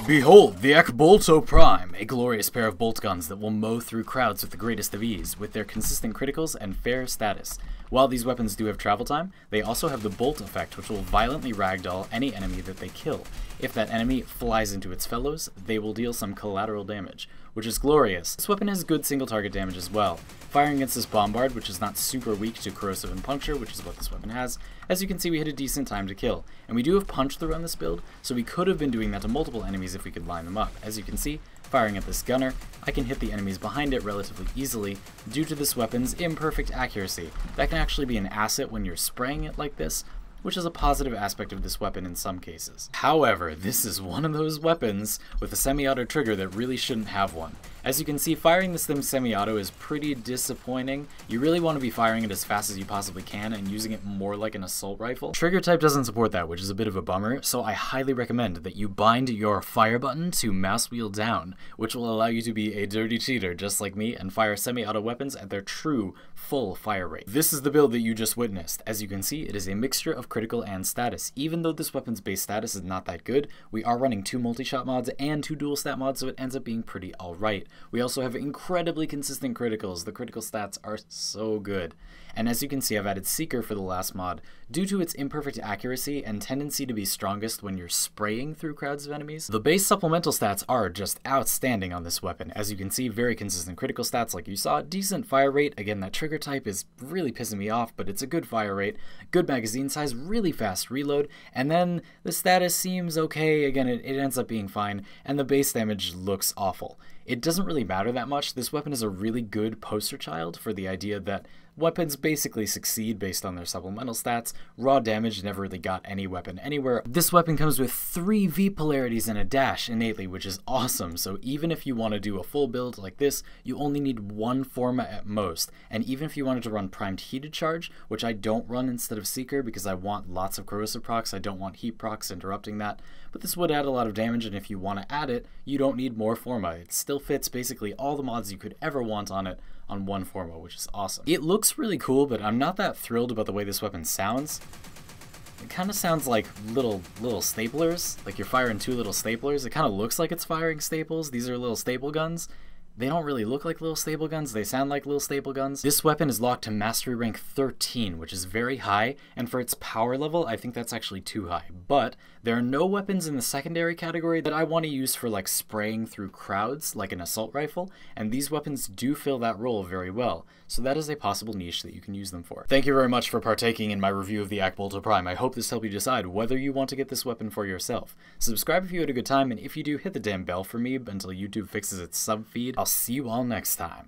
Behold, the Akbolto Prime, a glorious pair of bolt guns that will mow through crowds with the greatest of ease, with their consistent criticals and fair status. While these weapons do have travel time, they also have the bolt effect, which will violently ragdoll any enemy that they kill. If that enemy flies into its fellows, they will deal some collateral damage, which is glorious. This weapon has good single target damage as well. Firing against this bombard, which is not super weak to corrosive and puncture, which is what this weapon has, as you can see we hit a decent time to kill. And we do have punch through on this build, so we could have been doing that to multiple enemies if we could line them up. As you can see, firing at this gunner, I can hit the enemies behind it relatively easily due to this weapon's imperfect accuracy. That can actually be an asset when you're spraying it like this, which is a positive aspect of this weapon in some cases. However, this is one of those weapons with a semi-auto trigger that really shouldn't have one. As you can see, firing this thing semi-auto is pretty disappointing. You really want to be firing it as fast as you possibly can and using it more like an assault rifle. Trigger type doesn't support that, which is a bit of a bummer, so I highly recommend that you bind your fire button to mouse wheel down, which will allow you to be a dirty cheater just like me and fire semi-auto weapons at their true full fire rate. This is the build that you just witnessed. As you can see, it is a mixture of critical and status. Even though this weapon's base status is not that good, we are running 2 multi-shot mods and 2 dual stat mods, so it ends up being pretty alright. We also have incredibly consistent criticals. The critical stats are so good. And as you can see, I've added Seeker for the last mod due to its imperfect accuracy and tendency to be strongest when you're spraying through crowds of enemies. The base supplemental stats are just outstanding on this weapon. As you can see, very consistent critical stats like you saw, decent fire rate. Again, that trigger type is really pissing me off, but it's a good fire rate, good magazine size, really fast reload, and then the status seems okay. Again, it ends up being fine, and the base damage looks awful. It doesn't really matter that much. This weapon is a really good poster child for the idea that weapons basically succeed based on their supplemental stats. Raw damage never really got any weapon anywhere. This weapon comes with 3 V polarities and a dash innately, which is awesome. So even if you want to do a full build like this, you only need 1 forma at most. And even if you wanted to run primed heated charge, which I don't run instead of Seeker because I want lots of corrosive procs, I don't want heat procs interrupting that, but this would add a lot of damage, and if you want to add it, you don't need more forma. It still fits basically all the mods you could ever want on it on 1 forma, which is awesome. It looks really cool, but I'm not that thrilled about the way this weapon sounds. It kind of sounds like little staplers, like you're firing 2 little staplers. It kind of looks like it's firing staples. These are little staple guns. They don't really look like little staple guns, they sound like little staple guns. This weapon is locked to mastery rank 13, which is very high, and for its power level, I think that's actually too high. But there are no weapons in the secondary category that I want to use for like spraying through crowds like an assault rifle, and these weapons do fill that role very well. So that is a possible niche that you can use them for. Thank you very much for partaking in my review of the Akbolto Prime. I hope this helped you decide whether you want to get this weapon for yourself. Subscribe if you had a good time, and if you do, hit the damn bell for me until YouTube fixes its sub feed. I'll see you all next time.